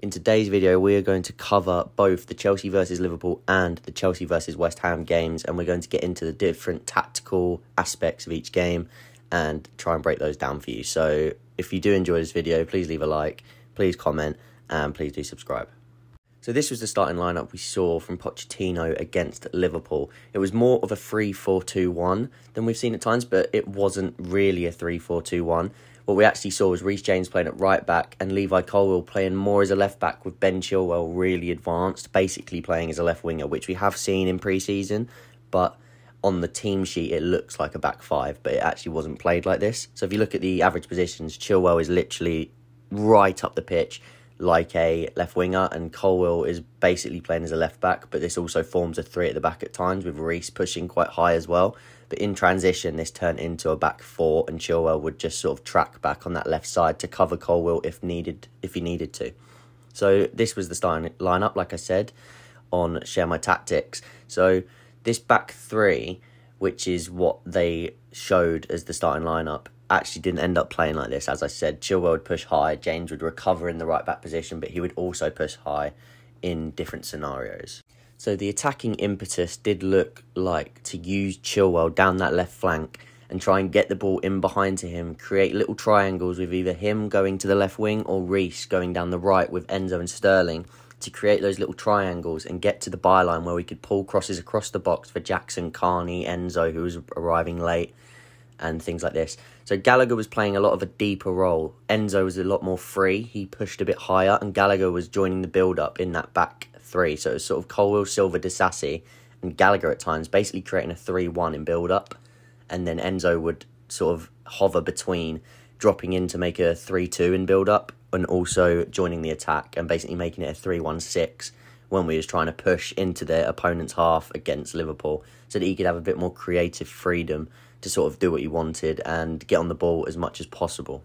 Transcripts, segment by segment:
In today's video, we are going to cover both the Chelsea versus Liverpool and the Chelsea versus West Ham games, and we're going to get into the different tactical aspects of each game and try and break those down for you. So if you do enjoy this video, please leave a like, please comment, and please do subscribe. So this was the starting lineup we saw from Pochettino against Liverpool. It was more of a 3-4-2-1 than we've seen at times, but it wasn't really a 3-4-2-1. What we actually saw was Reece James playing at right back and Levi Colwill playing more as a left back, with Ben Chilwell really advanced, basically playing as a left winger, which we have seen in pre-season, but on the team sheet it looks like a back five, but it actually wasn't played like this. So if you look at the average positions, Chilwell is literally right up the pitch like a left winger, and Colwill is basically playing as a left back, but this also forms a three at the back at times, with Reece pushing quite high as well. But in transition, this turned into a back four, and Chilwell would just sort of track back on that left side to cover Colwill if he needed to. So this was the starting lineup, like I said, on Share My Tactics. So this back three, which is what they showed as the starting lineup, actually didn't end up playing like this. As I said, Chilwell would push high, James would recover in the right back position, but he would also push high in different scenarios. So the attacking impetus did look like to use Chilwell down that left flank and try and get the ball in behind to him, create little triangles with either him going to the left wing or Reece going down the right with Enzo and Sterling, to create those little triangles and get to the byline where we could pull crosses across the box for Jackson, Carney, Enzo, who was arriving late, and things like this. So Gallagher was playing a lot of a deeper role. Enzo was a lot more free. He pushed a bit higher, and Gallagher was joining the build-up in that back three. So it was sort of Colwill, Silva, Disasi, and Gallagher at times, basically creating a 3-1 in build-up. And then Enzo would sort of hover between, dropping in to make a 3-2 in build-up, and also joining the attack and basically making it a 3-1-6 when we was trying to push into their opponent's half against Liverpool, so that he could have a bit more creative freedom to sort of do what he wanted and get on the ball as much as possible.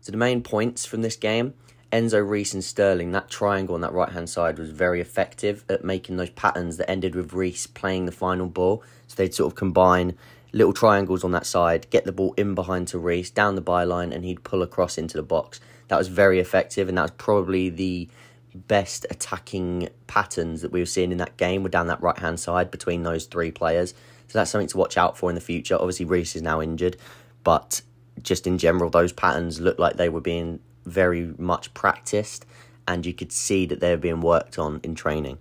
So the main points from this game: Enzo, Reece and Sterling, that triangle on that right-hand side was very effective at making those patterns that ended with Reece playing the final ball. So they'd sort of combine little triangles on that side, get the ball in behind to Reece, down the byline, and he'd pull across into the box. That was very effective, and that was probably the best attacking patterns that we were seeing in that game, were down that right-hand side between those three players. So that's something to watch out for in the future. Obviously, Reece is now injured, but just in general, those patterns looked like they were being very much practiced, and you could see that they were being worked on in training.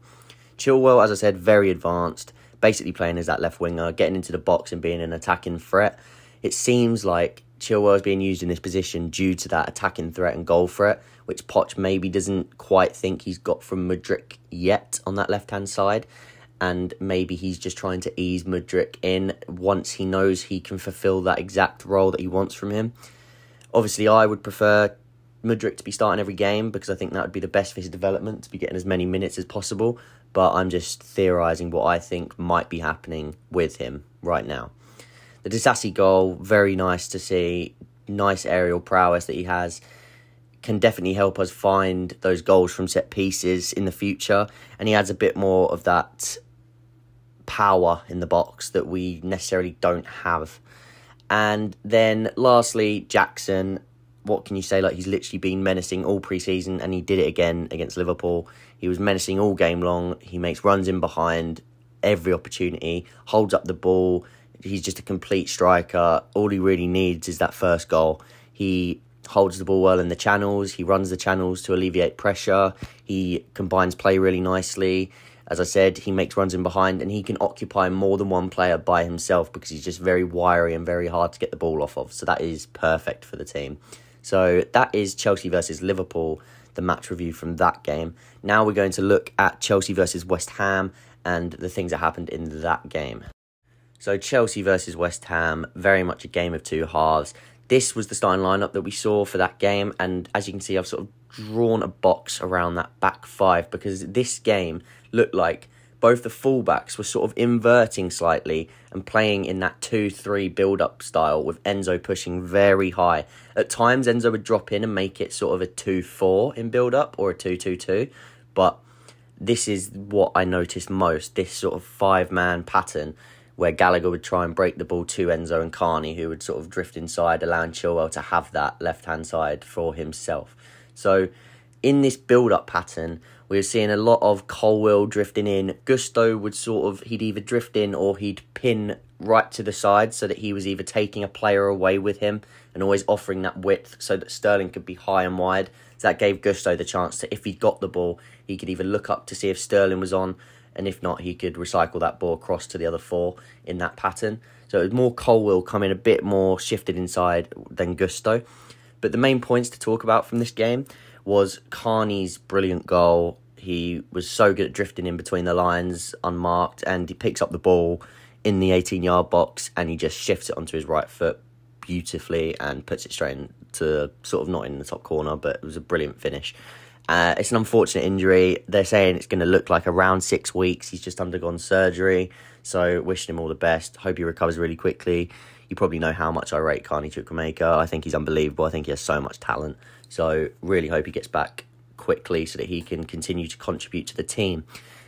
Chilwell, as I said, very advanced, basically playing as that left winger, getting into the box and being an attacking threat. It seems like Chilwell is being used in this position due to that attacking threat and goal threat, which Poch maybe doesn't quite think he's got from Mudryk yet on that left-hand side. And maybe he's just trying to ease Mudryk in once he knows he can fulfill that exact role that he wants from him. Obviously, I would prefer Mudryk to be starting every game, because I think that would be the best for his development, to be getting as many minutes as possible. But I'm just theorising what I think might be happening with him right now. The Disasi goal, very nice to see. Nice aerial prowess that he has. Can definitely help us find those goals from set pieces in the future. And he adds a bit more of that power in the box that we necessarily don't have. And then lastly, Jackson. What can you say? Like, he's literally been menacing all pre-season, and he did it again against Liverpool. He was menacing all game long. He makes runs in behind every opportunity, holds up the ball. He's just a complete striker. All he really needs is that first goal. He holds the ball well in the channels. He runs the channels to alleviate pressure. He combines play really nicely. As I said, he makes runs in behind, and he can occupy more than one player by himself, because he's just very wiry and very hard to get the ball off of. So that is perfect for the team. So that is Chelsea versus Liverpool, the match review from that game. Now we're going to look at Chelsea versus West Ham and the things that happened in that game. So Chelsea versus West Ham, very much a game of two halves. This was the starting lineup that we saw for that game, and as you can see, I've sort of drawn a box around that back five, because this game looked like both the fullbacks were sort of inverting slightly and playing in that 2-3 build-up style, with Enzo pushing very high. At times, Enzo would drop in and make it sort of a 2-4 in build-up, or a 2-2-2, but this is what I noticed most, this sort of five-man pattern, where Gallagher would try and break the ball to Enzo and Carney, who would sort of drift inside, allowing Chilwell to have that left-hand side for himself. So in this build-up pattern, we were seeing a lot of Colwill drifting in. Gusto would he'd either drift in or he'd pin right to the side so that he was either taking a player away with him and always offering that width so that Sterling could be high and wide. So that gave Gusto the chance to, if he got the ball, he could either look up to see if Sterling was on, and if not, he could recycle that ball across to the other four in that pattern. So it was more Colwill coming a bit more shifted inside than Gusto. But the main points to talk about from this game was Carney's brilliant goal. He was so good at drifting in between the lines, unmarked, and he picks up the ball in the 18-yard box and he just shifts it onto his right foot beautifully and puts it straight into sort of not in the top corner, but it was a brilliant finish. It's an unfortunate injury. They're saying it's going to look like around 6 weeks. He's just undergone surgery, so wishing him all the best. Hope he recovers really quickly. You probably know how much I rate Carney Chukwuemeka. I think he's unbelievable. I think he has so much talent. So really hope he gets back quickly so that he can continue to contribute to the team.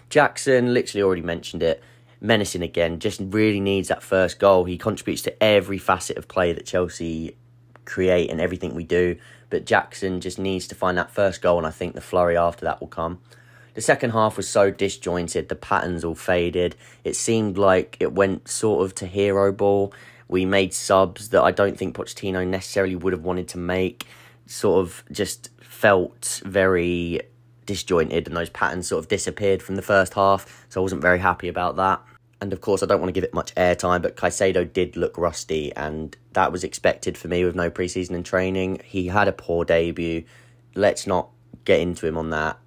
Jackson, literally already mentioned it, menacing again, just really needs that first goal. He contributes to every facet of play that Chelsea create and everything we do, but Jackson just needs to find that first goal, and I think the flurry after that will come. The second half was so disjointed, the patterns all faded. It seemed like it went sort of to hero ball. We made subs that I don't think Pochettino necessarily would have wanted to make, sort of just felt very disjointed, and those patterns sort of disappeared from the first half, so I wasn't very happy about that. And of course, I don't want to give it much airtime, but Caicedo did look rusty, and that was expected for me with no preseason and training. He had a poor debut. Let's not get into him on that.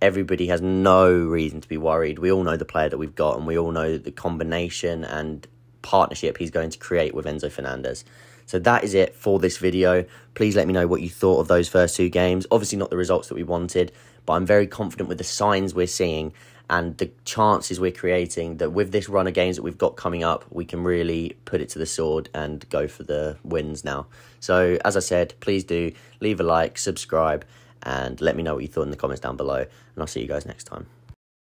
Everybody has no reason to be worried. We all know the player that we've got, and we all know the combination and partnership he's going to create with Enzo Fernandez. So that is it for this video. Please let me know what you thought of those first two games. Obviously not the results that we wanted, but I'm very confident with the signs we're seeing and the chances we're creating that with this run of games that we've got coming up, we can really put it to the sword and go for the wins now. So as I said, please do leave a like, subscribe, and let me know what you thought in the comments down below. And I'll see you guys next time.